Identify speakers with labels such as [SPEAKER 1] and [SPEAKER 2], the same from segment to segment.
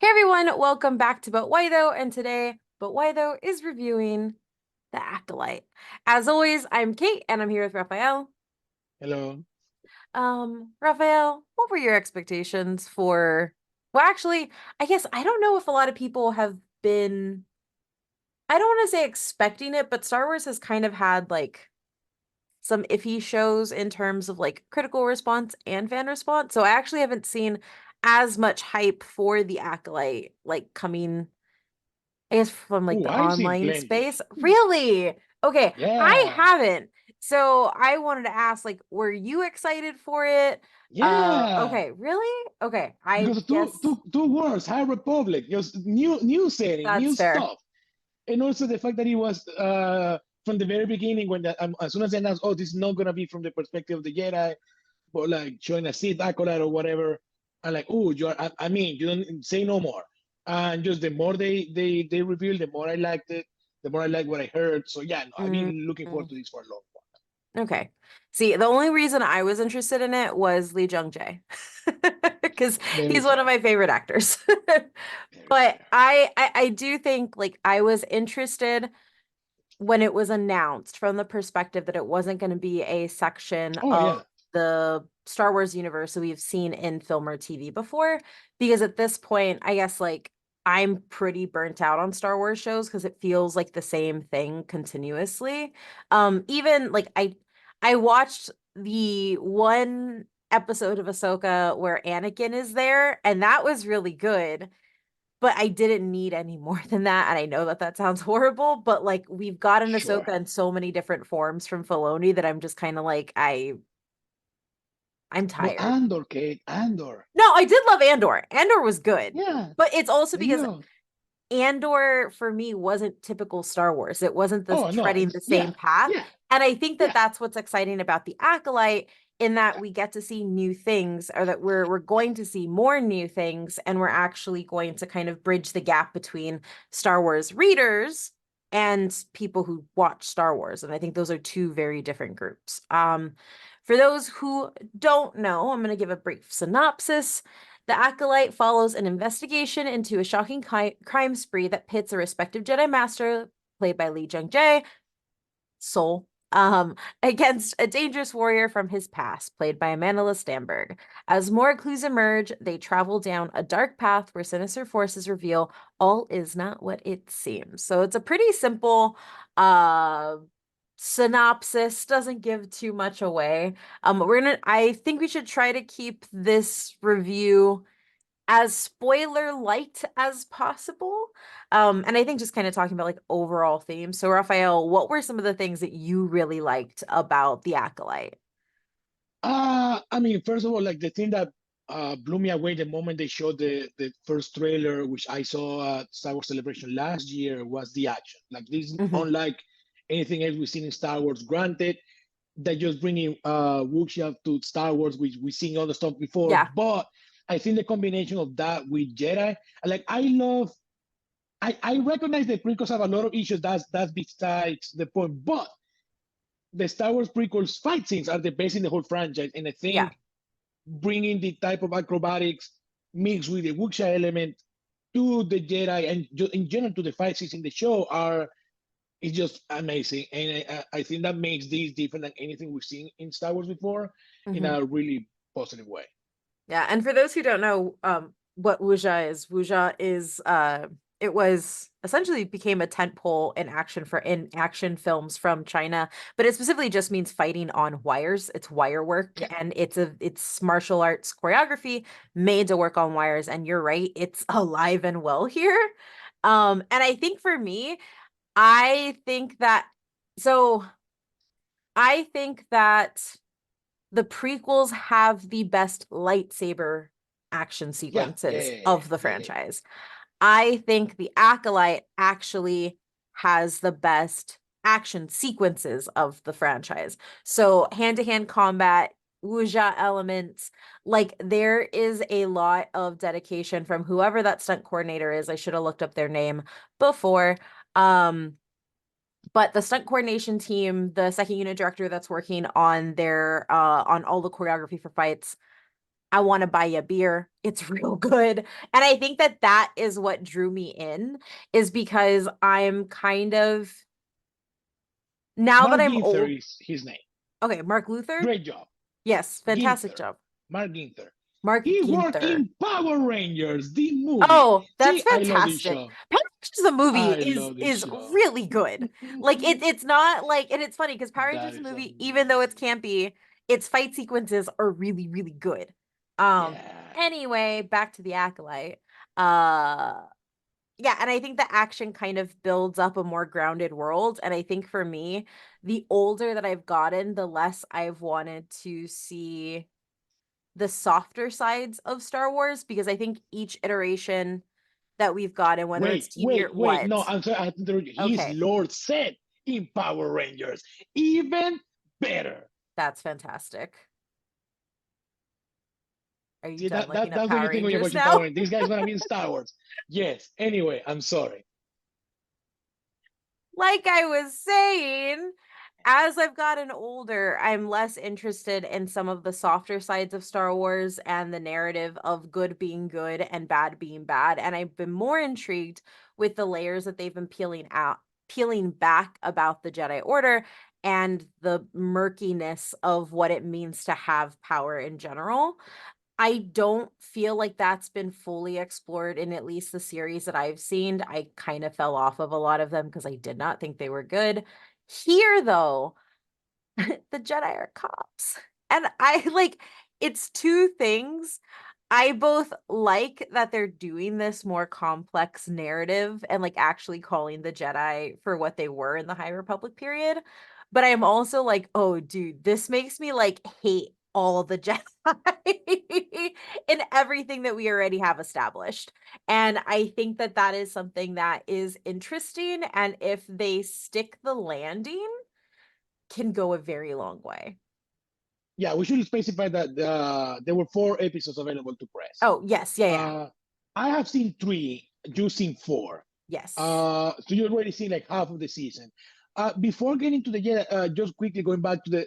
[SPEAKER 1] Hey everyone, welcome back to But Why Though, and today But Why Though is reviewing The Acolyte. As always, I'm Kate and I'm here with Raphael.
[SPEAKER 2] Hello.
[SPEAKER 1] Raphael, what were your expectations for well actually, I guess I don't know if a lot of people have been I don't want to say expecting it, but Star Wars has kind of had like some iffy shows in terms of like critical response and fan response. So I actually haven't seen as much hype for The Acolyte like coming I guess from like
[SPEAKER 2] Oh,
[SPEAKER 1] the
[SPEAKER 2] I've seen
[SPEAKER 1] online
[SPEAKER 2] plenty.
[SPEAKER 1] space. Really? Okay, I
[SPEAKER 2] Yeah.
[SPEAKER 1] haven't. So I wanted to ask, like, were you excited for it?
[SPEAKER 2] Yeah.
[SPEAKER 1] Okay, really? Okay, I
[SPEAKER 2] Because two,
[SPEAKER 1] guess
[SPEAKER 2] two, two words, High Republic, just new setting,
[SPEAKER 1] that's
[SPEAKER 2] new
[SPEAKER 1] fair.
[SPEAKER 2] stuff. And also the fact that it was from the very beginning when as soon as they announced, oh, this is not gonna be from the perspective of the Jedi, but like showing a Sith acolyte or whatever. I'm like, oh, I mean, you don't say no more. And just the more they reveal, the more I liked it, the more I like what I heard. So yeah, no, I've
[SPEAKER 1] Mm,
[SPEAKER 2] been looking forward to this for a long
[SPEAKER 1] okay. See, the only reason I was interested in it was Lee Jung-jae. Because
[SPEAKER 2] time. Very
[SPEAKER 1] he's one of
[SPEAKER 2] fair.
[SPEAKER 1] my favorite actors.
[SPEAKER 2] Very
[SPEAKER 1] But
[SPEAKER 2] fair.
[SPEAKER 1] I do think like I was interested when it was announced from the perspective that it wasn't going to be a section
[SPEAKER 2] Oh
[SPEAKER 1] of
[SPEAKER 2] yeah,
[SPEAKER 1] the Star Wars universe that we've seen in film or TV before. Because at this point, I guess like I'm pretty burnt out on Star Wars shows because it feels like the same thing continuously. Even like I watched the one episode of Ahsoka where Anakin is there, and that was really good, but I didn't need any more than that. And I know that that sounds horrible, but like we've got an
[SPEAKER 2] sure.
[SPEAKER 1] Ahsoka in so many different forms from Filoni that I'm just kind of like I'm
[SPEAKER 2] But
[SPEAKER 1] tired.
[SPEAKER 2] Andor, Kate, Andor.
[SPEAKER 1] No, I did love Andor. Andor was good,
[SPEAKER 2] Yeah,
[SPEAKER 1] but it's also
[SPEAKER 2] you
[SPEAKER 1] because
[SPEAKER 2] know.
[SPEAKER 1] Andor for me wasn't typical Star Wars. It wasn't this
[SPEAKER 2] Oh no,
[SPEAKER 1] treading the
[SPEAKER 2] yeah,
[SPEAKER 1] same path.
[SPEAKER 2] yeah,
[SPEAKER 1] And I think that
[SPEAKER 2] yeah,
[SPEAKER 1] that's what's exciting about the Acolyte in that
[SPEAKER 2] yeah,
[SPEAKER 1] we get to see new things or that we're
[SPEAKER 2] yeah.
[SPEAKER 1] going to see more new things and we're actually going to kind of bridge the gap between Star Wars readers and people who watch Star Wars. And I think those are two very different groups. For those who don't know, I'm going to give a brief synopsis. The Acolyte follows an investigation into a shocking crime spree that pits a respective Jedi Master, played by Lee Jung-jae, Soul, against a dangerous warrior from his past, played by Amanda Stenberg. As more clues emerge, they travel down a dark path where sinister forces reveal all is not what it seems. So it's a pretty simple synopsis, doesn't give too much away. I think we should try to keep this review as spoiler light as possible. And I think just kind of talking about like overall themes. So, Raphael, what were some of the things that you really liked about The Acolyte?
[SPEAKER 2] I mean, first of all, like the thing that blew me away the moment they showed the first trailer, which I saw at Star Wars Celebration last year, was the action. Like this, is
[SPEAKER 1] Hmm.
[SPEAKER 2] unlike anything else we've seen in Star Wars. Granted, they're just bringing Wuxia to Star Wars, which we've seen other stuff before,
[SPEAKER 1] Yeah,
[SPEAKER 2] but I think the combination of that with Jedi, like I love I recognize the prequels have a lot of issues. That's besides the point. But the Star Wars prequels fight scenes are the best in the whole franchise, and I
[SPEAKER 1] yeah.
[SPEAKER 2] think bringing the type of acrobatics mixed with the wuxia element to the Jedi and in general to the fight scenes in the show are is just amazing, and I think that makes these different than anything we've seen in Star Wars before in
[SPEAKER 1] Hmm.
[SPEAKER 2] a really positive way.
[SPEAKER 1] Yeah, and for those who don't know, what Wuxia is it was essentially became a tentpole in action films from China, but it specifically just means fighting on wires. It's wire work
[SPEAKER 2] Yeah.
[SPEAKER 1] and it's martial arts choreography made to work on wires. And you're right, it's alive and well here. And I think for me, I think that so I think that the prequels have the best lightsaber action
[SPEAKER 2] Yeah, yeah,
[SPEAKER 1] sequences
[SPEAKER 2] yeah, yeah,
[SPEAKER 1] of the
[SPEAKER 2] yeah, yeah.
[SPEAKER 1] franchise. I think the Acolyte actually has the best action sequences of the franchise. So hand-to-hand combat, wuxia elements, like there is a lot of dedication from whoever that stunt coordinator is. I should have looked up their name before. Um, but the stunt coordination team, the second unit director that's working on their on all the choreography for fights, I want to buy you a beer. It's real good. And I think that that is what drew me in, is because I'm kind of, now that
[SPEAKER 2] Mark
[SPEAKER 1] I'm
[SPEAKER 2] Ginther
[SPEAKER 1] old.
[SPEAKER 2] is his name.
[SPEAKER 1] Okay, Mark Luther.
[SPEAKER 2] Great job.
[SPEAKER 1] Yes, fantastic
[SPEAKER 2] Ginther.
[SPEAKER 1] job.
[SPEAKER 2] Mark Ginther.
[SPEAKER 1] Mark
[SPEAKER 2] He worked
[SPEAKER 1] Ginther.
[SPEAKER 2] in Power Rangers, the movie.
[SPEAKER 1] Oh, that's
[SPEAKER 2] See, I love this
[SPEAKER 1] fantastic.
[SPEAKER 2] show.
[SPEAKER 1] Power Rangers the movie
[SPEAKER 2] I
[SPEAKER 1] is
[SPEAKER 2] love this
[SPEAKER 1] is
[SPEAKER 2] show.
[SPEAKER 1] really good. Like it's not like, and it's funny because Power
[SPEAKER 2] That
[SPEAKER 1] Rangers the
[SPEAKER 2] is
[SPEAKER 1] movie, even though it's
[SPEAKER 2] amazing.
[SPEAKER 1] campy, its fight sequences are really, really good.
[SPEAKER 2] Yeah.
[SPEAKER 1] Anyway, back to the Acolyte. Uh yeah, and I think the action kind of builds up a more grounded world. And I think for me, the older that I've gotten, the less I've wanted to see the softer sides of Star Wars, because I think each iteration that we've gotten, whether it's TV or
[SPEAKER 2] Wait.
[SPEAKER 1] what.
[SPEAKER 2] No, I'm sorry. I have to interrupt you. He's
[SPEAKER 1] Okay,
[SPEAKER 2] Lord Set in Power Rangers. Even better.
[SPEAKER 1] that's fantastic. Are you
[SPEAKER 2] See,
[SPEAKER 1] done looking up
[SPEAKER 2] that's what you
[SPEAKER 1] Power
[SPEAKER 2] think when you're
[SPEAKER 1] Rangers
[SPEAKER 2] watching Power
[SPEAKER 1] now?
[SPEAKER 2] Rangers. This guy's going to be in Star Wars. Yes. Anyway, I'm sorry.
[SPEAKER 1] Like I was saying, as I've gotten older, I'm less interested in some of the softer sides of Star Wars and the narrative of good being good and bad being bad. And I've been more intrigued with the layers that they've been peeling back about the Jedi Order and the murkiness of what it means to have power in general. I don't feel like that's been fully explored in at least the series that I've seen. I kind of fell off of a lot of them because I did not think they were good. Here, though, the Jedi are cops. And I like, it's two things. I both like that they're doing this more complex narrative and like actually calling the Jedi for what they were in the High Republic period. But I'm also like, oh, dude, this makes me like hate all the Jedi in everything that we already have established. And I think that that is something that is interesting. And if they stick the landing, can go a very long way.
[SPEAKER 2] Yeah, we should specify that there were 4 episodes available to press.
[SPEAKER 1] Oh, yes. Yeah, yeah.
[SPEAKER 2] Uh, I have seen 3, you've seen 4.
[SPEAKER 1] Yes.
[SPEAKER 2] So you already seen like half of the season. Before getting to the Jedi, just quickly going back to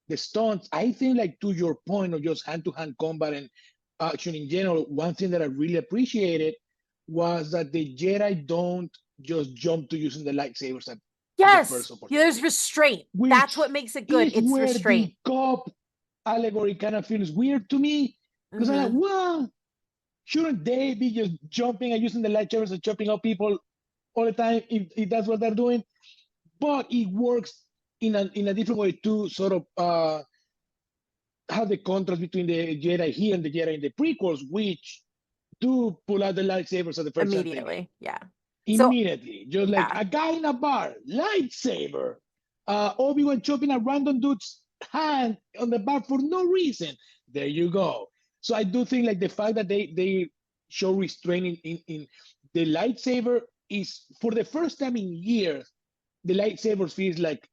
[SPEAKER 2] the stunts, I think like to your point of just hand-to-hand combat and action in general, one thing that I really appreciated was that the Jedi don't just jump to using the lightsabers at the
[SPEAKER 1] Yes.
[SPEAKER 2] first
[SPEAKER 1] Yeah, there's
[SPEAKER 2] opportunity,
[SPEAKER 1] restraint. That's what
[SPEAKER 2] which
[SPEAKER 1] makes it good.
[SPEAKER 2] is
[SPEAKER 1] It's
[SPEAKER 2] where
[SPEAKER 1] restraint.
[SPEAKER 2] the cop allegory kind of feels weird to me because I'm like,
[SPEAKER 1] Hmm.
[SPEAKER 2] well, shouldn't they be just jumping and using the lightsabers and chopping up people all the time if that's what they're doing? But it works in a different way to sort of have the contrast between the Jedi here and the Jedi in the prequels, which do pull out the lightsabers at the first chance they get
[SPEAKER 1] Immediately. Yeah. So,
[SPEAKER 2] immediately. Just like
[SPEAKER 1] yeah.
[SPEAKER 2] a guy in a bar, lightsaber. Obi-Wan chopping a random dude's hand on the bar for no reason. There you go. So I do think like the fact that they show restraint in the lightsaber is for the first time in years, the lightsaber feels like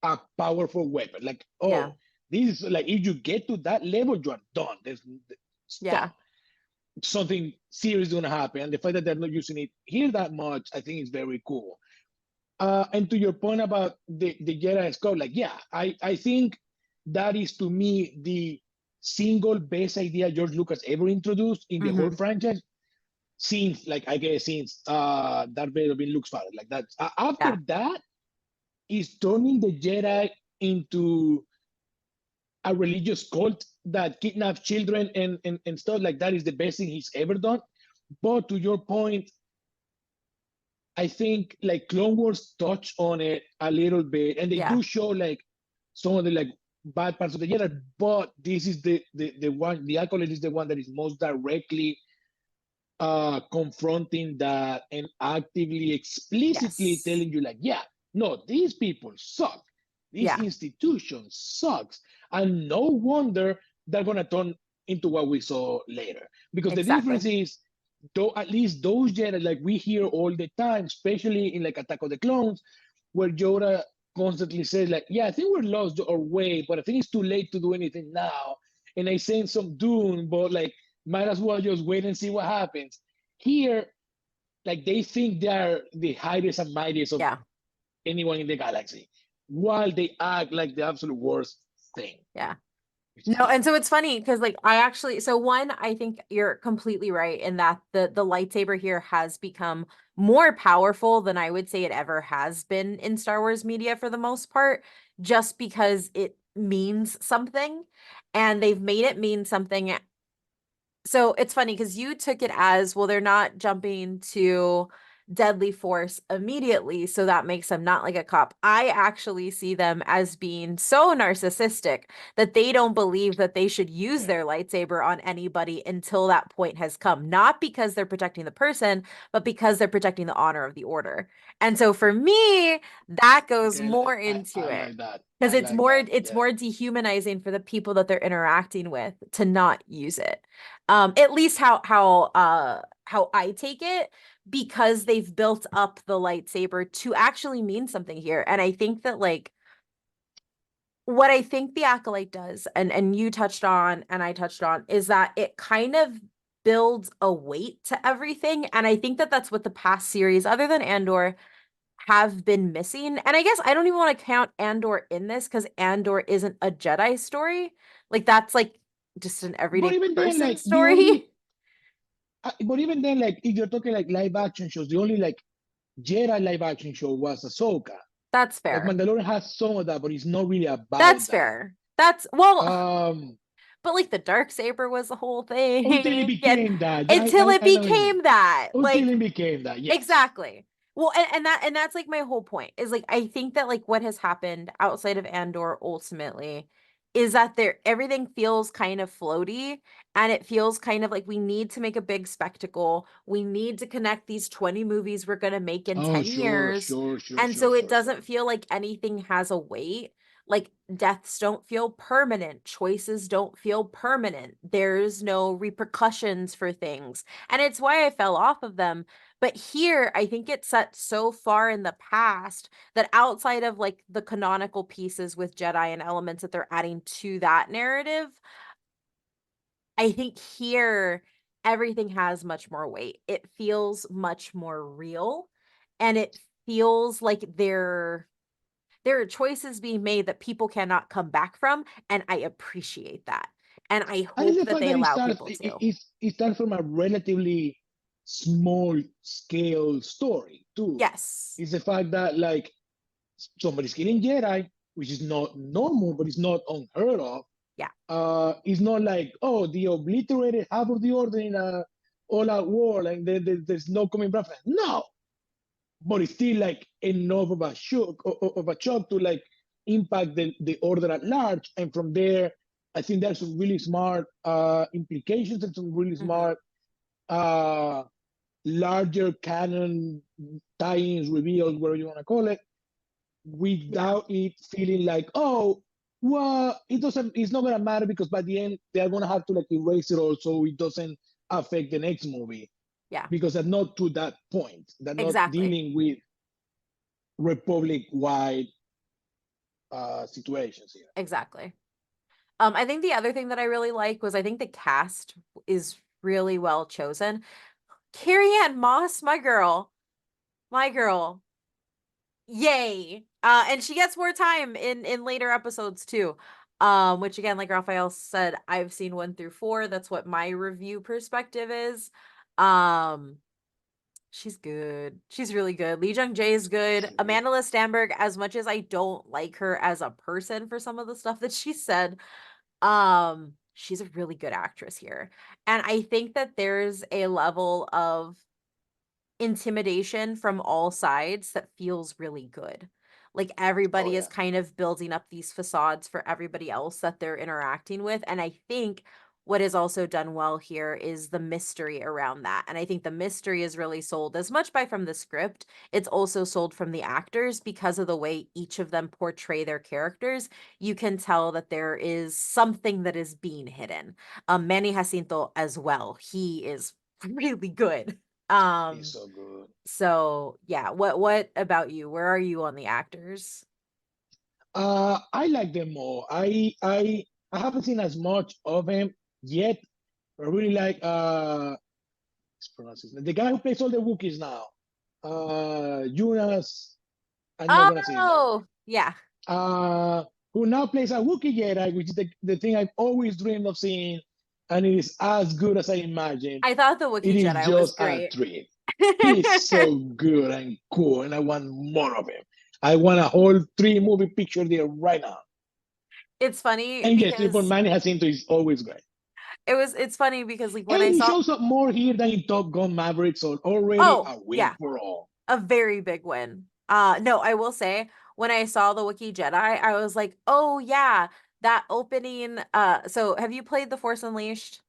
[SPEAKER 2] a powerful weapon. Like,
[SPEAKER 1] Yeah.
[SPEAKER 2] oh, this is like if you get to that level, you are done. There's
[SPEAKER 1] Yeah.
[SPEAKER 2] stop, something serious is going to happen. And the fact that they're not using it here that much, I think is very cool. And to your point about the Jedi Scott, like, yeah, I think that is to me the single best idea George Lucas ever introduced in the whole
[SPEAKER 1] Hmm.
[SPEAKER 2] franchise. Since, like, I guess, since Darth Vader being Luke's father, like that. After
[SPEAKER 1] Yeah.
[SPEAKER 2] that, is turning the Jedi into a religious cult that kidnaps children and stuff like that is the best thing he's ever done. But to your point, I think like Clone Wars touch on it a little bit, and they
[SPEAKER 1] Yeah.
[SPEAKER 2] do show like some of the like bad parts of the Jedi. But this is the one, the Acolyte is the one that is most directly confronting that and actively, explicitly
[SPEAKER 1] Yes.
[SPEAKER 2] telling you like, yeah, no, these people suck. This
[SPEAKER 1] Yeah.
[SPEAKER 2] institution sucks, and no wonder they're gonna turn into what we saw later. Because the difference
[SPEAKER 1] Exactly.
[SPEAKER 2] is, though, at least those Jedi, like we hear all the time, especially in like Attack of the Clones, where Yoda constantly says like, yeah, I think we're lost our way, but I think it's too late to do anything now. And I sense some doom, but like might as well just wait and see what happens. Here, like they think they are the highest and mightiest of
[SPEAKER 1] Yeah.
[SPEAKER 2] anyone in the galaxy, while they act like the absolute worst thing.
[SPEAKER 1] Yeah.
[SPEAKER 2] which is
[SPEAKER 1] No, and
[SPEAKER 2] different.
[SPEAKER 1] so it's funny because like I actually so one, I think you're completely right in that the lightsaber here has become more powerful than I would say it ever has been in Star Wars media for the most part, just because it means something and they've made it mean something. So it's funny because you took it as, well, they're not jumping to deadly force immediately, so that makes them not like a cop. I actually see them as being so narcissistic that they don't believe that they should use
[SPEAKER 2] Yeah,
[SPEAKER 1] their lightsaber on anybody until that point has come. Not because they're protecting the person, but because they're protecting the honor of the order. And so for me, that goes
[SPEAKER 2] okay,
[SPEAKER 1] more
[SPEAKER 2] I
[SPEAKER 1] into it
[SPEAKER 2] like that.
[SPEAKER 1] because
[SPEAKER 2] I like that.
[SPEAKER 1] it's
[SPEAKER 2] Yeah.
[SPEAKER 1] more dehumanizing for the people that they're interacting with to not use it. At least how I take it, because they've built up the lightsaber to actually mean something here. And I think that like what I think the Acolyte does, and you touched on and I touched on, is that it kind of builds a weight to everything. And I think that that's what the past series, other than Andor, have been missing. And I guess I don't even want to count Andor in this because Andor isn't a Jedi story. Like that's like just an
[SPEAKER 2] But
[SPEAKER 1] everyday
[SPEAKER 2] even then,
[SPEAKER 1] person
[SPEAKER 2] like the
[SPEAKER 1] story.
[SPEAKER 2] only, but even then, like if you're talking like live action shows, the only like Jedi live action show was Ahsoka.
[SPEAKER 1] That's
[SPEAKER 2] Like
[SPEAKER 1] fair.
[SPEAKER 2] Mandalorian has some of that, but it's not really
[SPEAKER 1] That's
[SPEAKER 2] about that.
[SPEAKER 1] fair. That's well,
[SPEAKER 2] Um,
[SPEAKER 1] but like the dark saber was the whole
[SPEAKER 2] until it
[SPEAKER 1] thing. And
[SPEAKER 2] became that. Yeah,
[SPEAKER 1] until it
[SPEAKER 2] I know what you mean.
[SPEAKER 1] became that.
[SPEAKER 2] Until
[SPEAKER 1] Like
[SPEAKER 2] it became that, yes.
[SPEAKER 1] exactly. Well, and that's like my whole point is like I think that like what has happened outside of Andor ultimately is that there everything feels kind of floaty, and it feels kind of like we need to make a big spectacle. We need to connect these 20 movies we're going to make in
[SPEAKER 2] Oh,
[SPEAKER 1] 10
[SPEAKER 2] sure,
[SPEAKER 1] years.
[SPEAKER 2] sure, sure,
[SPEAKER 1] And
[SPEAKER 2] sure,
[SPEAKER 1] so it
[SPEAKER 2] sure, sure.
[SPEAKER 1] doesn't feel like anything has a weight. Like deaths don't feel permanent, choices don't feel permanent. There's no repercussions for things. And it's why I fell off of them, but here, I think it's set so far in the past that outside of like the canonical pieces with Jedi and elements that they're adding to that narrative, I think here everything has much more weight. It feels much more real, and it feels like there are choices being made that people cannot come back from, and I appreciate that. And I
[SPEAKER 2] And it's
[SPEAKER 1] hope
[SPEAKER 2] the
[SPEAKER 1] that
[SPEAKER 2] fact
[SPEAKER 1] they
[SPEAKER 2] that
[SPEAKER 1] allow people to.
[SPEAKER 2] it starts from a relatively small scale story too.
[SPEAKER 1] Yes.
[SPEAKER 2] It's the fact that like somebody's killing Jedi, which is not normal, but it's not unheard of.
[SPEAKER 1] Yeah.
[SPEAKER 2] It's not like, oh, they obliterated half of the order in a all-out war, and there's no coming back. No, but it's still like enough of a shock to like impact the order at large. And from there, I think there's some really smart implications and some really
[SPEAKER 1] Hmm.
[SPEAKER 2] smart uh, larger canon tie-ins, reveals, whatever you want to call it,
[SPEAKER 1] Yeah.
[SPEAKER 2] without it feeling like, oh, well, it's not gonna matter because by the end they're gonna have to like erase it all so it doesn't affect the next movie
[SPEAKER 1] Yeah.
[SPEAKER 2] because they're not to that point. They're not
[SPEAKER 1] Exactly.
[SPEAKER 2] dealing with republic-wide situations here.
[SPEAKER 1] Exactly. I think the other thing that I really like was I think the cast is really well chosen. Carrie Ann Moss, my girl, yay! And she gets more time in later episodes too. Which again, like Raphael said, I've seen 1 through 4. That's what my review perspective is. Um, she's good. She's really good. Lee Jung Jae is good.
[SPEAKER 2] Sure.
[SPEAKER 1] Amanda Stenberg, as much as I don't like her as a person for some of the stuff that she said, she's a really good actress here. And I think that there's a level of intimidation from all sides that feels really good. Like
[SPEAKER 2] Oh
[SPEAKER 1] everybody is
[SPEAKER 2] yeah.
[SPEAKER 1] kind of building up these facades for everybody else that they're interacting with. And I think what is also done well here is the mystery around that. And I think the mystery is really sold as much by from the script. It's also sold from the actors because of the way each of them portray their characters. You can tell that there is something that is being hidden. Manny Jacinto as well. He is really good.
[SPEAKER 2] He's
[SPEAKER 1] Um,
[SPEAKER 2] so good.
[SPEAKER 1] so yeah, what about you? Where are you on the actors?
[SPEAKER 2] I like them more. I haven't seen as much of him yet. I really like the guy who plays all the Wookiees now. Jonas, I'm not gonna say his name
[SPEAKER 1] Oh,
[SPEAKER 2] right.
[SPEAKER 1] yeah.
[SPEAKER 2] who now plays a Wookiee Jedi, which is the thing I've always dreamed of seeing, and it is as good as I imagined.
[SPEAKER 1] I thought the
[SPEAKER 2] It
[SPEAKER 1] Wookiee
[SPEAKER 2] is
[SPEAKER 1] Jedi was
[SPEAKER 2] just a
[SPEAKER 1] great.
[SPEAKER 2] treat. He's so good and cool, and I want more of him. I want a whole 3-movie picture there right now.
[SPEAKER 1] It's funny
[SPEAKER 2] And yes, Triple
[SPEAKER 1] because
[SPEAKER 2] Manny Jacinto is always great.
[SPEAKER 1] it's funny because like when
[SPEAKER 2] And
[SPEAKER 1] I
[SPEAKER 2] he
[SPEAKER 1] saw,
[SPEAKER 2] shows up more here than in Top Gun Maverick, so already
[SPEAKER 1] oh
[SPEAKER 2] a win
[SPEAKER 1] yeah,
[SPEAKER 2] for all.
[SPEAKER 1] a very big win. No, I will say when I saw the Wookiee Jedi, I was like, oh yeah, that opening. So have you played The Force Unleashed?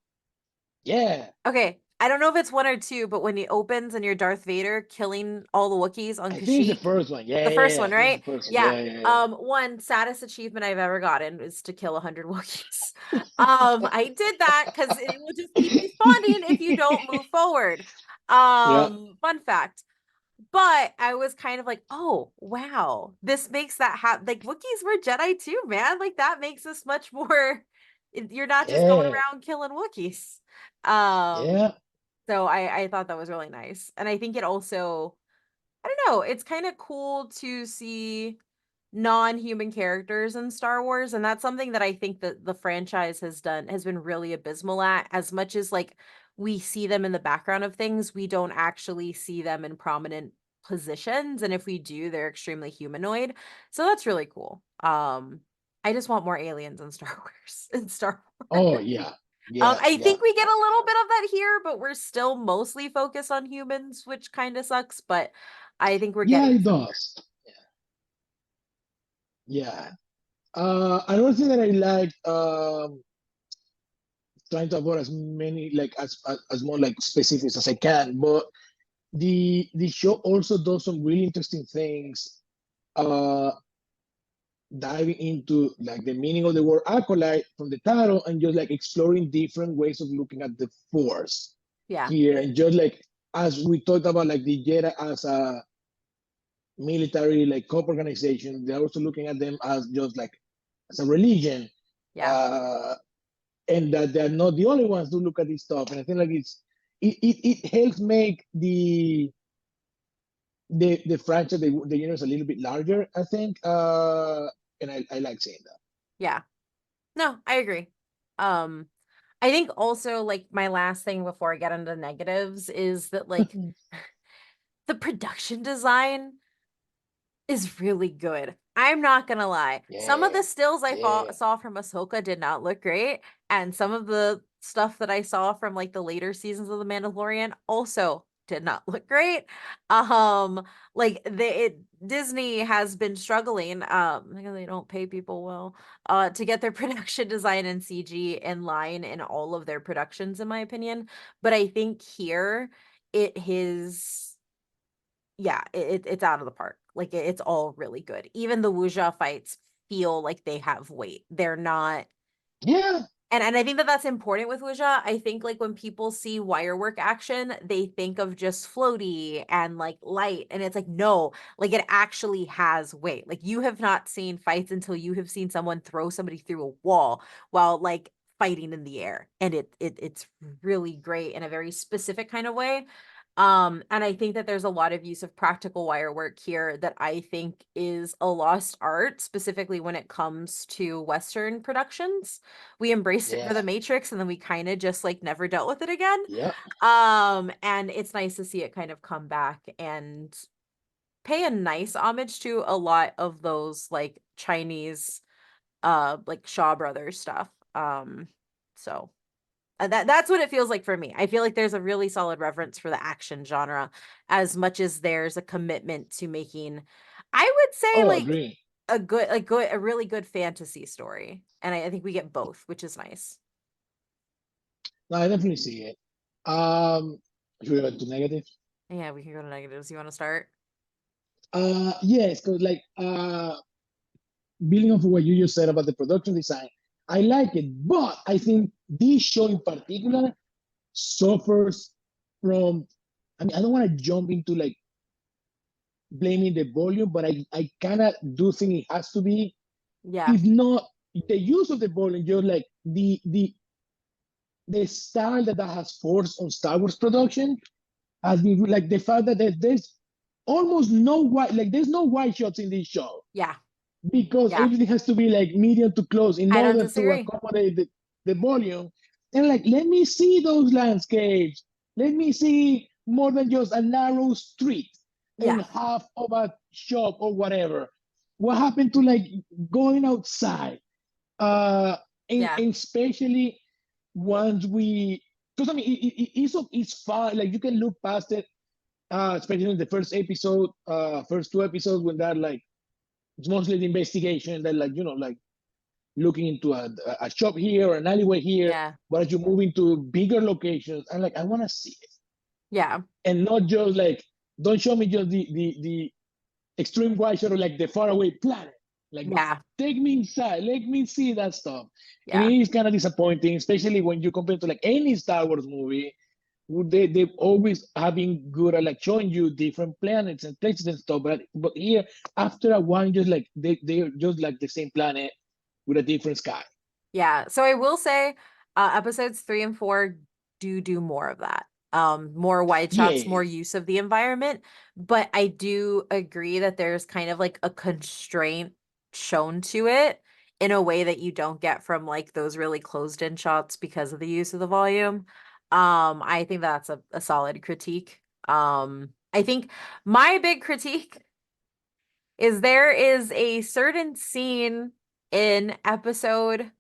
[SPEAKER 2] Yeah,
[SPEAKER 1] Okay, I don't know if it's one or two, but when it opens and you're Darth Vader killing all the Wookiees on
[SPEAKER 2] I think it's the
[SPEAKER 1] Kashyyyk,
[SPEAKER 2] first one.
[SPEAKER 1] the first
[SPEAKER 2] I
[SPEAKER 1] one,
[SPEAKER 2] think it's
[SPEAKER 1] right?
[SPEAKER 2] the first one.
[SPEAKER 1] Yeah.
[SPEAKER 2] Yeah.
[SPEAKER 1] One saddest achievement I've ever gotten is to kill 100 Wookiees. I did that because it will just keep respawning if you don't move forward.
[SPEAKER 2] Yeah,
[SPEAKER 1] Fun fact. But I was kind of like, oh wow, this makes that happen. Like Wookiees were Jedi too, man. Like that makes us much more. You're not just going
[SPEAKER 2] yeah,
[SPEAKER 1] around killing Wookiees. Um,
[SPEAKER 2] yeah,
[SPEAKER 1] so I thought that was really nice, and I think it also, I don't know, it's kind of cool to see non-human characters in Star Wars, and that's something that I think that the franchise has been really abysmal at. As much as like we see them in the background of things, we don't actually see them in prominent positions, and if we do, they're extremely humanoid. So that's really cool. I just want more aliens in Star Wars in Star Wars.
[SPEAKER 2] oh yeah, yeah,
[SPEAKER 1] I
[SPEAKER 2] yeah,
[SPEAKER 1] think we get a little bit of that here, but we're still mostly focused on humans, which kind of sucks, but I think we're
[SPEAKER 2] yeah.
[SPEAKER 1] getting
[SPEAKER 2] It
[SPEAKER 1] somewhere.
[SPEAKER 2] does. Yeah. Another thing that I like, trying to avoid as many like as more like specifics as I can, but the show also does some really interesting things. Uh, Diving into like the meaning of the word acolyte from the title and just like exploring different ways of looking at the force
[SPEAKER 1] Yeah.
[SPEAKER 2] here, and just like as we talked about like the Jedi as a military like cop organization, they're also looking at them as just like as a religion,
[SPEAKER 1] Yeah.
[SPEAKER 2] uh, and that they're not the only ones to look at this stuff. And I think like it helps make the franchise, the universe a little bit larger, I think. And I like seeing that.
[SPEAKER 1] Yeah. No, I agree. Um, I think also like my last thing before I get into negatives is that like the production design is really good. I'm not gonna lie. Some of
[SPEAKER 2] Yeah,
[SPEAKER 1] the stills
[SPEAKER 2] yeah,
[SPEAKER 1] saw from Ahsoka did not look great, and some of the stuff that I saw from like the later seasons of The Mandalorian also did not look great. Um, Disney has been struggling, because they don't pay people well, to get their production design and CG in line in all of their productions, in my opinion. But I think here it is, yeah, it's out of the park. Like it's all really good. Even the wuxia fights feel like they have weight. They're not,
[SPEAKER 2] yeah,
[SPEAKER 1] and I think that that's important with wuxia. I think like when people see wire work action, they think of just floaty and like light, and it's like no, like it actually has weight. Like you have not seen fights until you have seen someone throw somebody through a wall while like fighting in the air, and it's really great in a very specific kind of way. And I think that there's a lot of use of practical wire work here that I think is a lost art, specifically when it comes to Western productions. We embraced it for
[SPEAKER 2] yeah,
[SPEAKER 1] The Matrix and then we kind of just like never dealt with it again.
[SPEAKER 2] yeah,
[SPEAKER 1] And it's nice to see it kind of come back and pay a nice homage to a lot of those like Chinese like Shaw Brothers stuff. So that's what it feels like for me. I feel like there's a really solid reverence for the action genre as much as there's a commitment to making, I would say,
[SPEAKER 2] oh,
[SPEAKER 1] like
[SPEAKER 2] agree.
[SPEAKER 1] a really good fantasy story. And I think we get both, which is nice.
[SPEAKER 2] No, I definitely see it. Should we go to negative?
[SPEAKER 1] Yeah, we can go to negatives. You want to start?
[SPEAKER 2] Yes, because like building off of what you just said about the production design, I like it, but I think this show in particular suffers from, I mean, I don't want to jump into like blaming the volume, but I kind of do think it has to be.
[SPEAKER 1] Yeah.
[SPEAKER 2] If not the use of the volume, just like the style that has forced on Star Wars production has been like the fact that there's almost no white, like there's no white shots in this show.
[SPEAKER 1] Yeah.
[SPEAKER 2] because
[SPEAKER 1] Yeah,
[SPEAKER 2] everything has to be like medium to close in
[SPEAKER 1] I don't
[SPEAKER 2] order to
[SPEAKER 1] disagree.
[SPEAKER 2] accommodate the volume. And like, let me see those landscapes. Let me see more than just a narrow street and
[SPEAKER 1] Yeah,
[SPEAKER 2] half of a shop or whatever. What happened to like going outside? Uh,
[SPEAKER 1] yeah,
[SPEAKER 2] and especially once we, because I mean, it's fun. Like you can look past it, especially in the first episode, first two episodes when that like it's mostly the investigation that like like looking into a shop here or an alleyway here.
[SPEAKER 1] yeah,
[SPEAKER 2] But as you move into bigger locations, I'm like, I want to see it,
[SPEAKER 1] yeah,
[SPEAKER 2] and not just like don't show me just the extreme right shot or like the faraway planet. Like
[SPEAKER 1] yeah,
[SPEAKER 2] take me inside, let me see that stuff. And
[SPEAKER 1] yeah,
[SPEAKER 2] it is kind of disappointing, especially when you compare to like any Star Wars movie. They've always have been good at like showing you different planets and places and stuff. But here, after a while, just like they're just like the same planet with a different sky.
[SPEAKER 1] yeah. So I will say, episodes 3 and 4 do more of that. More wide shots,
[SPEAKER 2] Yeah,
[SPEAKER 1] more use of the environment. But I do agree that there's kind of like a constraint shown to it in a way that you don't get from like those really closed in shots because of the use of the volume. I think that's a solid critique. I think my big critique is there is a certain scene in episode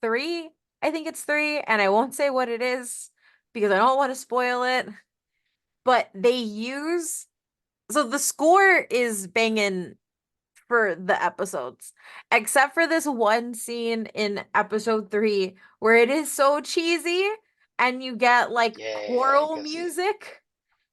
[SPEAKER 1] 3. I think it's 3, and I won't say what it is because I don't want to spoil it. But they use so the score is banging for the episodes, except for this one scene in episode 3 where it is so cheesy and you get like
[SPEAKER 2] yeah, I
[SPEAKER 1] choral
[SPEAKER 2] can see it.
[SPEAKER 1] music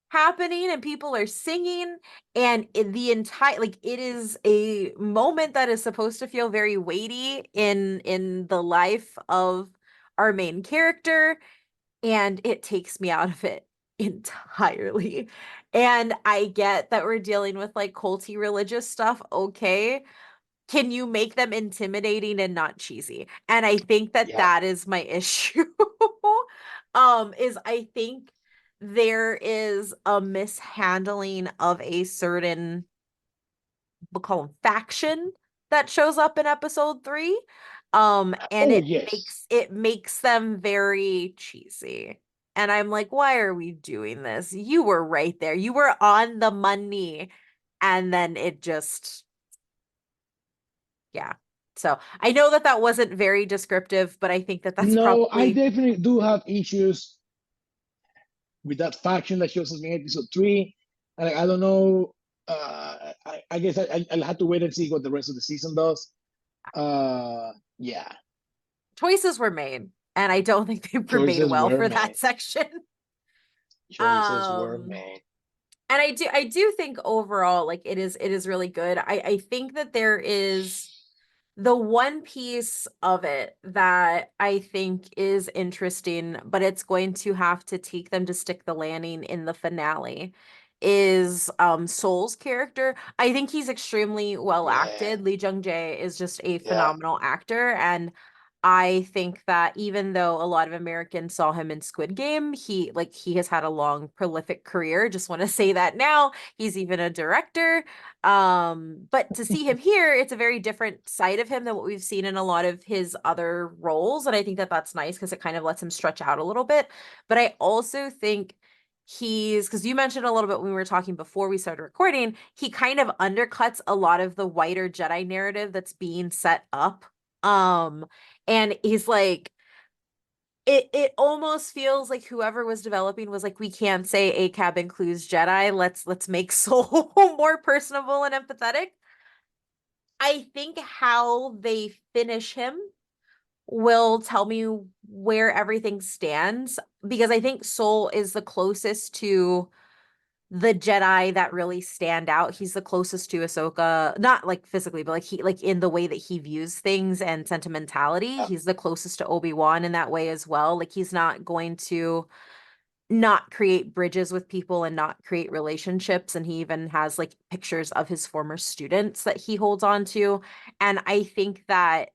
[SPEAKER 1] happening and people are singing and the entire like it is a moment that is supposed to feel very weighty in the life of our main character and it takes me out of it entirely. And I get that we're dealing with like culty religious stuff, okay, can you make them intimidating and not cheesy? And I think that
[SPEAKER 2] Yeah.
[SPEAKER 1] that is my issue. Is I think there is a mishandling of a certain, we'll call them faction that shows up in episode 3. And
[SPEAKER 2] Oh
[SPEAKER 1] it
[SPEAKER 2] yes.
[SPEAKER 1] makes them very cheesy. And I'm like, why are we doing this? You were right there. You were on the money. And then it just yeah. So I know that that wasn't very descriptive, but I think that that's
[SPEAKER 2] No, I
[SPEAKER 1] probably
[SPEAKER 2] definitely do have issues with that faction that shows us in episode three. And I don't know. I guess I'll have to wait and see what the rest of the season does. Yeah,
[SPEAKER 1] choices were made, and I don't think they were made
[SPEAKER 2] choices
[SPEAKER 1] well
[SPEAKER 2] were
[SPEAKER 1] for that
[SPEAKER 2] made.
[SPEAKER 1] section.
[SPEAKER 2] Choices were
[SPEAKER 1] Um,
[SPEAKER 2] made.
[SPEAKER 1] and I do think overall, like it is really good. I think that there is the one piece of it that I think is interesting, but it's going to have to take them to stick the landing in the finale, is Soul's character. I think he's extremely well
[SPEAKER 2] Yeah,
[SPEAKER 1] acted. Lee Jung Jae is just a
[SPEAKER 2] yeah.
[SPEAKER 1] phenomenal actor, and I think that even though a lot of Americans saw him in Squid Game, he has had a long prolific career. Just want to say that now. He's even a director. But to see him here, it's a very different side of him than what we've seen in a lot of his other roles. And I think that that's nice because it kind of lets him stretch out a little bit. But I also think because you mentioned a little bit when we were talking before we started recording, he kind of undercuts a lot of the wider Jedi narrative that's being set up. Um, and he's like, it almost feels like whoever was developing was like, we can't say ACAB includes Jedi. Let's make Soul more personable and empathetic. I think how they finish him will tell me where everything stands because I think Soul is the closest to the Jedi that really stand out. He's the closest to Ahsoka, not like physically, but like he like in the way that he views things and sentimentality.
[SPEAKER 2] Yeah.
[SPEAKER 1] He's the closest to Obi-Wan in that way as well. Like he's not going to not create bridges with people and not create relationships. And he even has like pictures of his former students that he holds on to. And I think that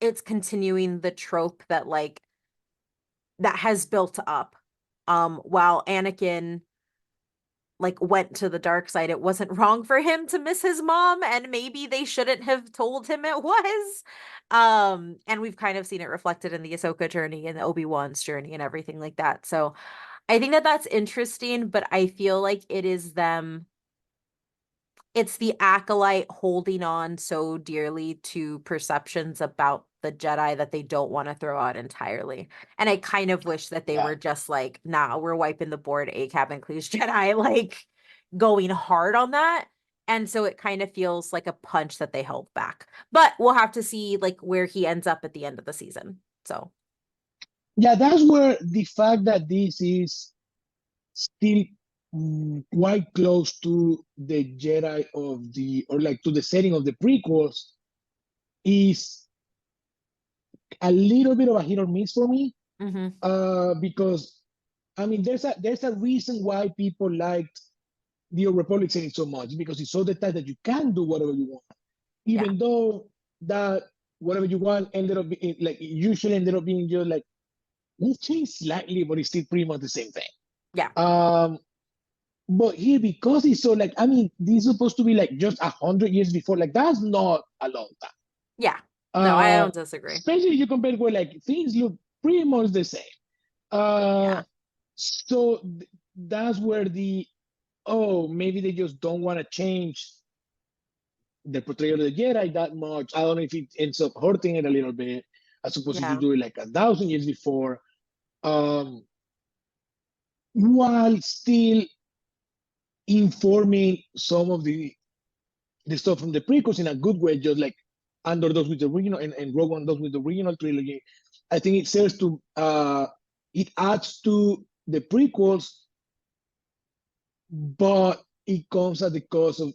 [SPEAKER 1] it's continuing the trope that like that has built up. While Anakin like went to the dark side, it wasn't wrong for him to miss his mom, and maybe they shouldn't have told him it was. And we've kind of seen it reflected in the Ahsoka journey and the Obi-Wan's journey and everything like that. So I think that that's interesting, but I feel like it's the acolyte holding on so dearly to perceptions about the Jedi that they don't want to throw out entirely. And I kind of wish that they
[SPEAKER 2] Yeah.
[SPEAKER 1] were just like, nah, we're wiping the board, ACAB includes Jedi, like going hard on that. And so it kind of feels like a punch that they held back. But we'll have to see like where he ends up at the end of the season. So
[SPEAKER 2] Yeah, that's where the fact that this is still quite close to the Jedi of the, or like to the setting of the prequels, is a little bit of a hit or miss for me.
[SPEAKER 1] mhm.
[SPEAKER 2] Because I mean, there's a reason why people liked the Old Republic setting so much, because it's so the type that you can do whatever you want,
[SPEAKER 1] Yeah,
[SPEAKER 2] even though that whatever you want ended up being like usually ended up being just like, let's change slightly, but it's still pretty much the same thing.
[SPEAKER 1] yeah,
[SPEAKER 2] Um, but here, because it's so like, I mean, this is supposed to be like just 100 years before. Like that's not a long time.
[SPEAKER 1] yeah. No, I
[SPEAKER 2] Uh,
[SPEAKER 1] don't disagree.
[SPEAKER 2] Especially if you compare where like things look pretty much the same. Uh,
[SPEAKER 1] Yeah,
[SPEAKER 2] so that's where the, oh, maybe they just don't want to change the portrayal of the Jedi that much. I don't know if it ends up hurting it a little bit, as opposed to
[SPEAKER 1] yeah,
[SPEAKER 2] do it like 1,000 years before. Um, while still informing some of the stuff from the prequels in a good way, just like Andor does with the original and Rogue One does with the original trilogy. I think it serves to it adds to the prequels, but it comes at the cost of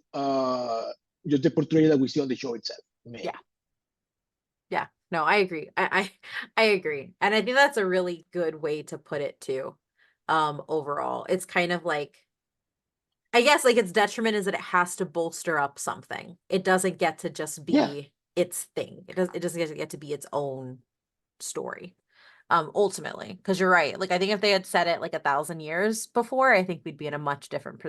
[SPEAKER 2] just the portrayal that we see on the show itself.
[SPEAKER 1] yeah.
[SPEAKER 2] Maybe.
[SPEAKER 1] Yeah, no, I agree. I agree. And I think that's a really good way to put it too. Overall. It's kind of like I guess like its detriment is that it has to bolster up something. It doesn't get to just
[SPEAKER 2] Yeah,
[SPEAKER 1] be its thing. It doesn't get to be its own story. Ultimately. Because you're right. Like I think if they had said it like 1,000 years before, I think we'd be in a much different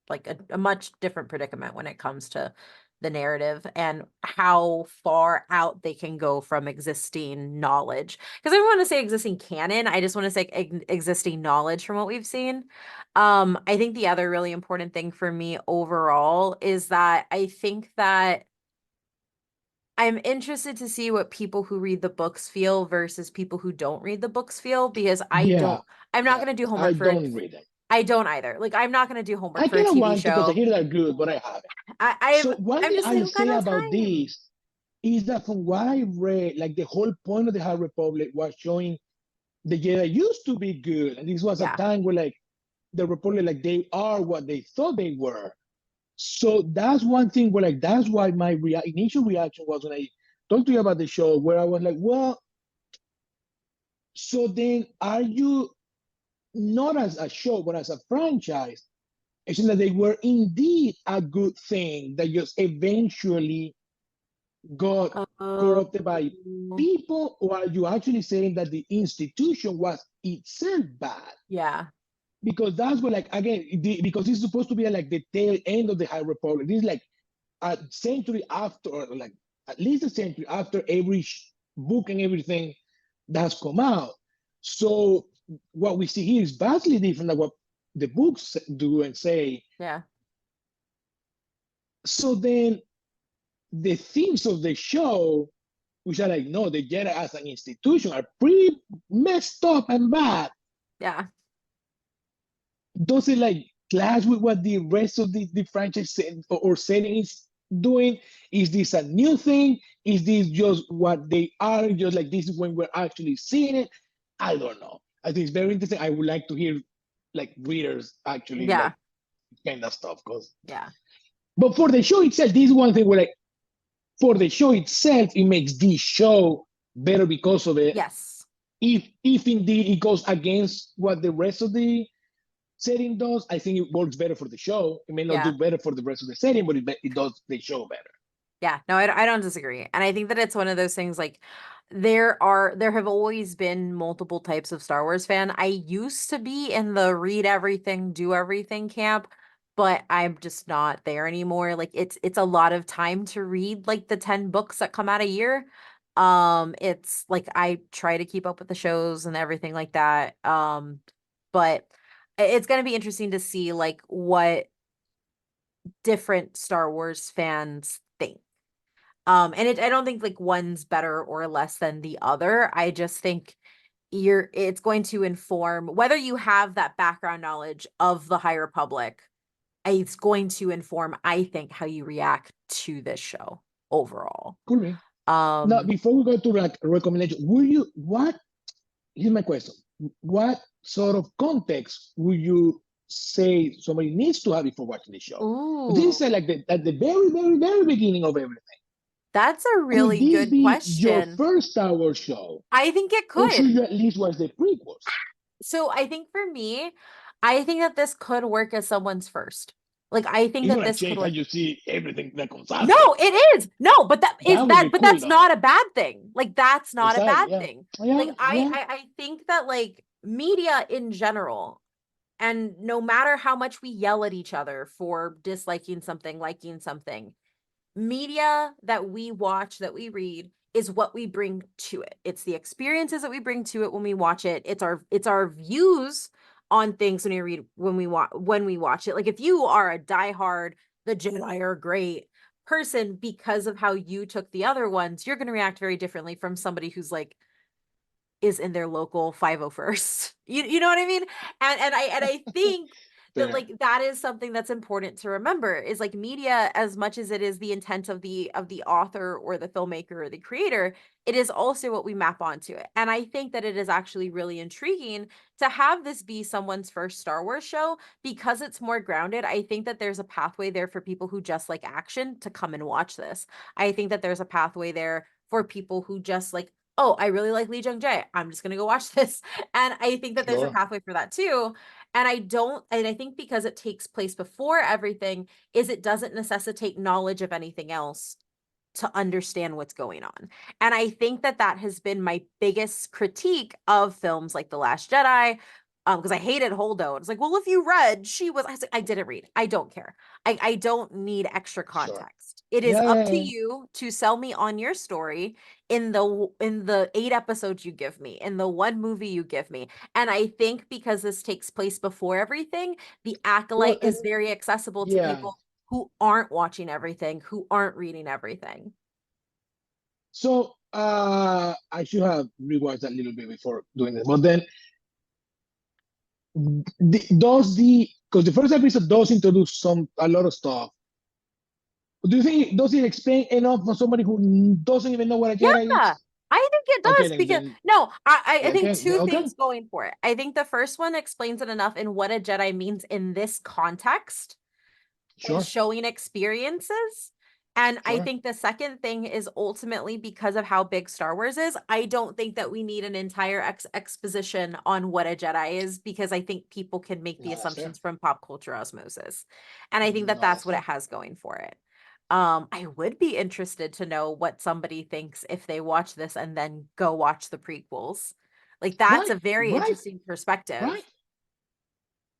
[SPEAKER 1] like a much different predicament when it comes to the narrative and how far out they can go from existing knowledge. Because I don't want to say existing canon, I just want to say existing knowledge from what we've seen. I think the other really important thing for me overall is that I think that I'm interested to see what people who read the books feel versus people who don't read the books feel because
[SPEAKER 2] yeah,
[SPEAKER 1] I'm not
[SPEAKER 2] yeah.
[SPEAKER 1] going to do
[SPEAKER 2] I
[SPEAKER 1] homework for it.
[SPEAKER 2] don't read them.
[SPEAKER 1] I don't either. Like I'm not going to do homework
[SPEAKER 2] I
[SPEAKER 1] for a
[SPEAKER 2] kind of
[SPEAKER 1] TV
[SPEAKER 2] want to because I
[SPEAKER 1] show.
[SPEAKER 2] hear they're good, but I haven't. So one
[SPEAKER 1] I'm
[SPEAKER 2] thing
[SPEAKER 1] just I
[SPEAKER 2] I'll
[SPEAKER 1] don't got
[SPEAKER 2] say
[SPEAKER 1] no
[SPEAKER 2] about
[SPEAKER 1] time.
[SPEAKER 2] this is that from what I read, like the whole point of the High Republic was showing the Jedi used to be good, and this was a
[SPEAKER 1] Yeah.
[SPEAKER 2] time where like the Republic, like they are what they thought they were. So that's one thing where like that's why my initial reaction was when I talked to you about the show, where I was like, well, so then are you not as a show, but as a franchise? It's that they were indeed a good thing that just eventually got
[SPEAKER 1] Oh,
[SPEAKER 2] corrupted by people, or are you actually saying that the institution was itself bad?
[SPEAKER 1] yeah.
[SPEAKER 2] Because that's what, like, again, because it's supposed to be like the tail end of the High Republic. This is like a century after, or like at least a century after every book and everything that's come out. So what we see here is vastly different than what the books do and say.
[SPEAKER 1] Yeah.
[SPEAKER 2] So then the themes of the show, which are like, no, the Jedi as an institution are pretty messed up and bad.
[SPEAKER 1] Yeah.
[SPEAKER 2] Does it like clash with what the rest of the franchise or setting is doing? Is this a new thing? Is this just what they are? Just like this is when we're actually seeing it? I don't know. I think it's very interesting. I would like to hear like readers actually
[SPEAKER 1] Yeah.
[SPEAKER 2] like kind of stuff. Cause,
[SPEAKER 1] Yeah.
[SPEAKER 2] but for the show itself, this is one thing where like for the show itself, it makes this show better because of it.
[SPEAKER 1] Yes.
[SPEAKER 2] If indeed it goes against what the rest of the setting does, I think it works better for the show. It may not
[SPEAKER 1] Yeah.
[SPEAKER 2] do better for the rest of the setting, but it does the show better.
[SPEAKER 1] Yeah, no, I don't disagree. And I think that it's one of those things like there have always been multiple types of Star Wars fan. I used to be in the read everything, do everything camp, but I'm just not there anymore. Like it's a lot of time to read like the 10 books that come out a year. It's like I try to keep up with the shows and everything like that. But it's going to be interesting to see like what different Star Wars fans think. And I don't think like one's better or less than the other. I just think it's going to inform whether you have that background knowledge of the High Republic. It's going to inform, I think, how you react to this show overall.
[SPEAKER 2] Cool. Me. Now,
[SPEAKER 1] Um,
[SPEAKER 2] before we go to like recommendation, what, here's my question. What sort of context would you say somebody needs to have before watching the show? But this
[SPEAKER 1] ooh,
[SPEAKER 2] is like at the very, very, very beginning of everything.
[SPEAKER 1] that's a
[SPEAKER 2] Could
[SPEAKER 1] really
[SPEAKER 2] this
[SPEAKER 1] good
[SPEAKER 2] be your
[SPEAKER 1] question.
[SPEAKER 2] first Star Wars show?
[SPEAKER 1] I think it
[SPEAKER 2] Or should
[SPEAKER 1] could.
[SPEAKER 2] you at least watch the prequels?
[SPEAKER 1] So I think for me, I think that this could work as someone's first. Like I think
[SPEAKER 2] It's
[SPEAKER 1] that
[SPEAKER 2] gonna
[SPEAKER 1] this could
[SPEAKER 2] change how
[SPEAKER 1] work.
[SPEAKER 2] you see everything that comes
[SPEAKER 1] No,
[SPEAKER 2] after.
[SPEAKER 1] it is. No, but that is
[SPEAKER 2] That would
[SPEAKER 1] that,
[SPEAKER 2] be
[SPEAKER 1] but
[SPEAKER 2] cool
[SPEAKER 1] that's
[SPEAKER 2] though.
[SPEAKER 1] not a bad thing. Like that's not a
[SPEAKER 2] Exactly.
[SPEAKER 1] bad
[SPEAKER 2] Yeah.
[SPEAKER 1] thing.
[SPEAKER 2] Yeah.
[SPEAKER 1] Like
[SPEAKER 2] Yeah.
[SPEAKER 1] I think that like media in general, and no matter how much we yell at each other for disliking something, liking something, media that we watch, that we read, is what we bring to it. It's the experiences that we bring to it when we watch it. It's our views on things when we watch it. Like if you are a diehard, the Jedi are great person because of how you took the other ones, you're going to react very differently from somebody who's like is in their local 501st. You know what I mean? And I think that
[SPEAKER 2] Fair.
[SPEAKER 1] like that is something that's important to remember is like media as much as it is the intent of the author or the filmmaker or the creator, it is also what we map onto it. And I think that it is actually really intriguing to have this be someone's first Star Wars show because it's more grounded. I think that there's a pathway there for people who just like action to come and watch this. I think that there's a pathway there for people who just like, oh, I really like Lee Jung Jae. I'm just gonna go watch this. And I think that there's a
[SPEAKER 2] Sure.
[SPEAKER 1] pathway for that too. And I think because it takes place before everything, is it doesn't necessitate knowledge of anything else to understand what's going on. And I think that that has been my biggest critique of films like The Last Jedi. Because I hated Holdo. It's like, well, if you read, I was like, I didn't read. I don't care. I don't need extra
[SPEAKER 2] Sure.
[SPEAKER 1] context. It is
[SPEAKER 2] Yeah.
[SPEAKER 1] up
[SPEAKER 2] Yeah.
[SPEAKER 1] to
[SPEAKER 2] Yeah.
[SPEAKER 1] you to sell me on your story in the 8 episodes you give me, in the one movie you give me. And I think because this takes place before everything, the
[SPEAKER 2] Well,
[SPEAKER 1] Acolyte
[SPEAKER 2] and
[SPEAKER 1] is very accessible to
[SPEAKER 2] yeah.
[SPEAKER 1] people who aren't watching everything, who aren't reading everything.
[SPEAKER 2] So I should have rewatched that a little bit before doing this. But then does the because the first episode does introduce a lot of stuff. Do you think does it explain enough for somebody who doesn't even know what a Jedi
[SPEAKER 1] Yeah,
[SPEAKER 2] is?
[SPEAKER 1] I think it
[SPEAKER 2] Okay,
[SPEAKER 1] does because
[SPEAKER 2] then
[SPEAKER 1] no, I think
[SPEAKER 2] okay,
[SPEAKER 1] two
[SPEAKER 2] okay,
[SPEAKER 1] things going for it. I think the first one explains it enough in what a Jedi means in this context and
[SPEAKER 2] sure,
[SPEAKER 1] showing experiences. And I
[SPEAKER 2] sure.
[SPEAKER 1] think the second thing is ultimately because of how big Star Wars is, I don't think that we need an entire exposition on what a Jedi is because I think people can make the
[SPEAKER 2] No, that's fair.
[SPEAKER 1] assumptions from pop culture osmosis. And I think that
[SPEAKER 2] No,
[SPEAKER 1] that's
[SPEAKER 2] that's
[SPEAKER 1] what it
[SPEAKER 2] fair.
[SPEAKER 1] has going for it. I would be interested to know what somebody thinks if they watch this and then go watch the prequels. Like that's
[SPEAKER 2] Right,
[SPEAKER 1] a very
[SPEAKER 2] right,
[SPEAKER 1] interesting perspective.
[SPEAKER 2] right.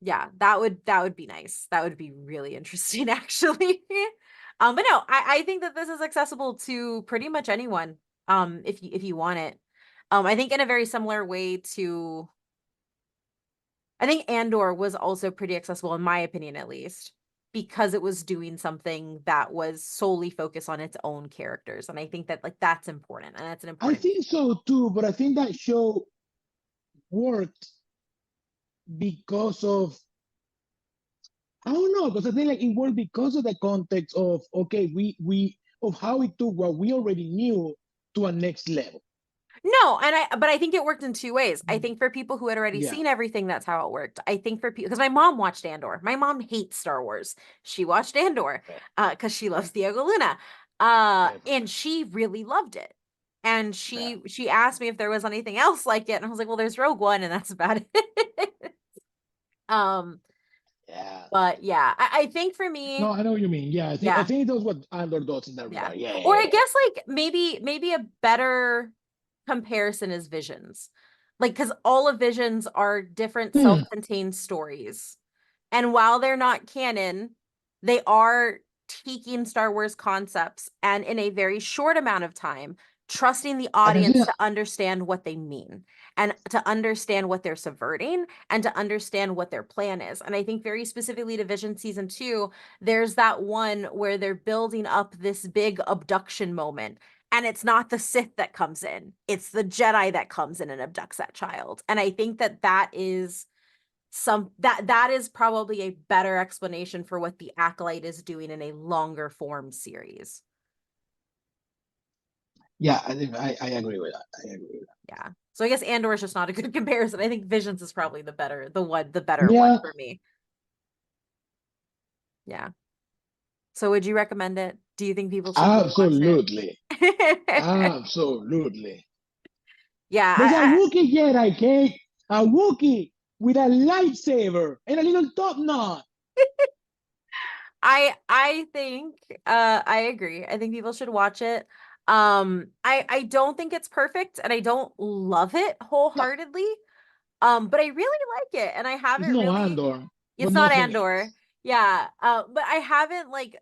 [SPEAKER 1] Yeah, that would be nice. That would be really interesting actually. But no, I think that this is accessible to pretty much anyone if you want it. I think in a very similar way to I think Andor was also pretty accessible in my opinion at least because it was doing something that was solely focused on its own characters and I think that like that's important and that's an
[SPEAKER 2] I
[SPEAKER 1] important
[SPEAKER 2] think so too, but I think that show worked because of I don't know, because I think like it worked because of the context of okay, we of how it took what we already knew to a next level.
[SPEAKER 1] No, but I think it worked in two ways. I think for people who had already
[SPEAKER 2] Yeah,
[SPEAKER 1] seen everything, that's how it worked. I think for people because my mom watched Andor. My mom hates Star Wars. She watched Andor
[SPEAKER 2] fair,
[SPEAKER 1] because she loves Diego Luna.
[SPEAKER 2] fair, fair,
[SPEAKER 1] And she really loved it. And
[SPEAKER 2] fair.
[SPEAKER 1] she asked me if there was anything else like it, and I was like, well, there's Rogue One, and that's about it. Um,
[SPEAKER 2] Yeah.
[SPEAKER 1] But yeah, I think for me,
[SPEAKER 2] No, I know what you mean. Yeah, I
[SPEAKER 1] yeah,
[SPEAKER 2] think that's what Andor does in that
[SPEAKER 1] yeah.
[SPEAKER 2] regard. Yeah,
[SPEAKER 1] Or
[SPEAKER 2] yeah,
[SPEAKER 1] I
[SPEAKER 2] yeah.
[SPEAKER 1] guess like maybe a better comparison is Visions. Like, because all of Visions are different
[SPEAKER 2] Hmm.
[SPEAKER 1] self-contained stories. And while they're not canon, they are taking Star Wars concepts and in a very short amount of time, trusting the
[SPEAKER 2] I can see
[SPEAKER 1] audience
[SPEAKER 2] that.
[SPEAKER 1] to understand what they mean and to understand what they're subverting and to understand what their plan is. And I think very specifically to Vision Season 2, there's that one where they're building up this big abduction moment. And it's not the Sith that comes in, it's the Jedi that comes in and abducts that child. And I think that that is that is probably a better explanation for what the Acolyte is doing in a longer form series.
[SPEAKER 2] Yeah, I think I agree with that. I agree with
[SPEAKER 1] Yeah. So I guess Andor is just not a good comparison. I think Visions is probably the
[SPEAKER 2] that.
[SPEAKER 1] better one
[SPEAKER 2] Yeah,
[SPEAKER 1] for me. Yeah. So would you recommend it? Do you think people should go watch it?
[SPEAKER 2] absolutely. Absolutely.
[SPEAKER 1] Yeah,
[SPEAKER 2] There's a Wookiee Jedi, Kate. A Wookiee with a lightsaber and a little top knot.
[SPEAKER 1] I think I agree. I think people should watch it. I don't think it's perfect and I don't love it
[SPEAKER 2] No,
[SPEAKER 1] wholeheartedly. But I really like it and I
[SPEAKER 2] it's
[SPEAKER 1] haven't
[SPEAKER 2] no
[SPEAKER 1] really
[SPEAKER 2] Andor, but
[SPEAKER 1] it's not
[SPEAKER 2] nothing
[SPEAKER 1] Andor.
[SPEAKER 2] else.
[SPEAKER 1] Yeah. But I haven't like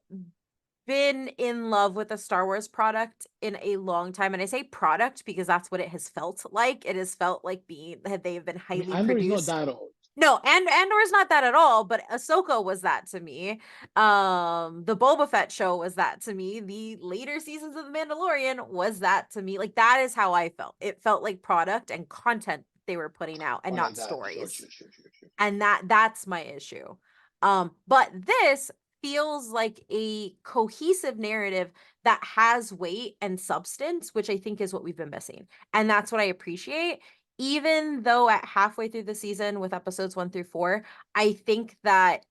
[SPEAKER 1] been in love with a Star Wars product in a long time. And I say product because that's what it has felt like. It has felt like being that they have been
[SPEAKER 2] I mean,
[SPEAKER 1] highly
[SPEAKER 2] Andor is not
[SPEAKER 1] produced.
[SPEAKER 2] that old.
[SPEAKER 1] No, and Andor is not that at all, but Ahsoka was that to me. The Boba Fett show was that to me. The later seasons of The Mandalorian was that to me. Like that is how I felt. It felt like product and content they were putting out and
[SPEAKER 2] Oh,
[SPEAKER 1] not
[SPEAKER 2] like that. Sure,
[SPEAKER 1] stories.
[SPEAKER 2] sure, sure, sure, sure.
[SPEAKER 1] And that's my issue. But this feels like a cohesive narrative that has weight and substance, which I think is what we've been missing. And that's what I appreciate. Even though at halfway through the season with episodes 1 through 4, I think that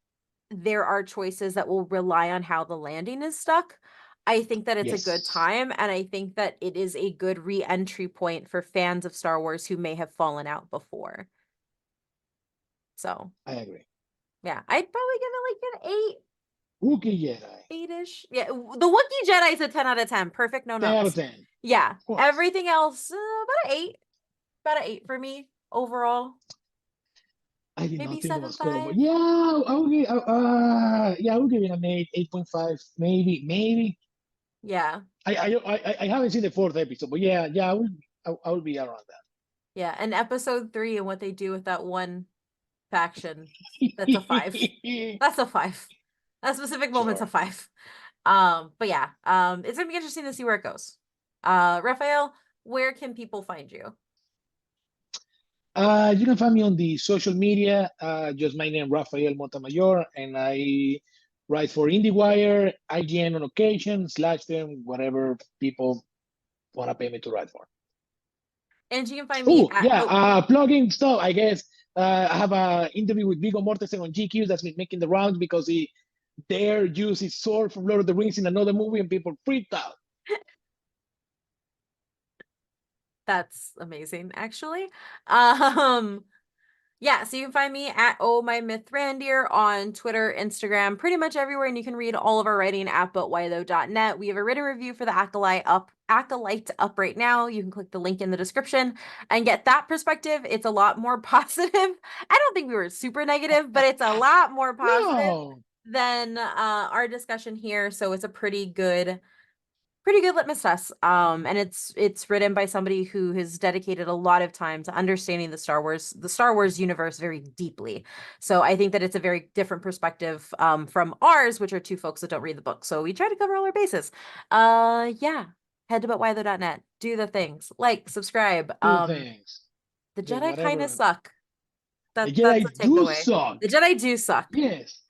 [SPEAKER 1] there are choices that will rely on how the landing is stuck. I think that it's a good
[SPEAKER 2] Yes,
[SPEAKER 1] time, and I think that it is a good re-entry point for fans of Star Wars who may have fallen out before. So
[SPEAKER 2] I agree.
[SPEAKER 1] yeah, I'd probably give it like an eight,
[SPEAKER 2] Wookiee Jedi.
[SPEAKER 1] 8-ish. Yeah, the Wookiee Jedi is a 10 out of 10. Perfect, no
[SPEAKER 2] 10 out of
[SPEAKER 1] nuts.
[SPEAKER 2] 10.
[SPEAKER 1] Yeah,
[SPEAKER 2] Of course.
[SPEAKER 1] everything else, about an 8. About an 8 for me overall.
[SPEAKER 2] I did
[SPEAKER 1] Maybe
[SPEAKER 2] not think
[SPEAKER 1] seven
[SPEAKER 2] about Skull, but
[SPEAKER 1] five.
[SPEAKER 2] yeah, I would give, yeah, I would give it an 8, 8.5, maybe, maybe.
[SPEAKER 1] Yeah,
[SPEAKER 2] I haven't seen the fourth episode, but yeah, yeah, I would be around
[SPEAKER 1] yeah. And episode 3 and what they do with that one faction, that's a 5.
[SPEAKER 2] that.
[SPEAKER 1] That's a 5. That specific moment's a
[SPEAKER 2] Sure.
[SPEAKER 1] 5. But yeah, it's gonna be interesting to see where it goes. Raphael, where can people find you?
[SPEAKER 2] You can find me on the social media, just my name, Rafael Montamayor, and I write for IndieWire, IGN on occasion, slash them, whatever people want to pay me to write for.
[SPEAKER 1] And you can find me
[SPEAKER 2] Oh,
[SPEAKER 1] at
[SPEAKER 2] yeah,
[SPEAKER 1] oh
[SPEAKER 2] plugging stuff, I guess. I have an interview with Viggo Mortensen on GQ that's been making the rounds because he dare use his sword from Lord of the Rings in another movie and people freaked out.
[SPEAKER 1] that's amazing, actually. Um, yeah, so you can find me at Oh My Myth Randier on Twitter, Instagram, pretty much everywhere, and you can read all of our writing at butwhythough.net. We have a written review for the Acolyte up right now. You can click the link in the description and get that perspective. It's a lot more positive. I don't think we were super negative, but it's a lot more positive
[SPEAKER 2] No,
[SPEAKER 1] than our discussion here. So it's a pretty good litmus test. And it's written by somebody who has dedicated a lot of time to understanding the Star Wars universe very deeply. So I think that it's a very different perspective from ours, which are two folks that don't read the book. So we try to cover all our bases. Yeah. Head to butwhythough.net. Do the things. Like, subscribe.
[SPEAKER 2] two things.
[SPEAKER 1] The
[SPEAKER 2] The
[SPEAKER 1] Jedi kind of
[SPEAKER 2] whatever.
[SPEAKER 1] suck.
[SPEAKER 2] The
[SPEAKER 1] That's a
[SPEAKER 2] Jedi do
[SPEAKER 1] takeaway.
[SPEAKER 2] suck.
[SPEAKER 1] The Jedi do suck.
[SPEAKER 2] Yes.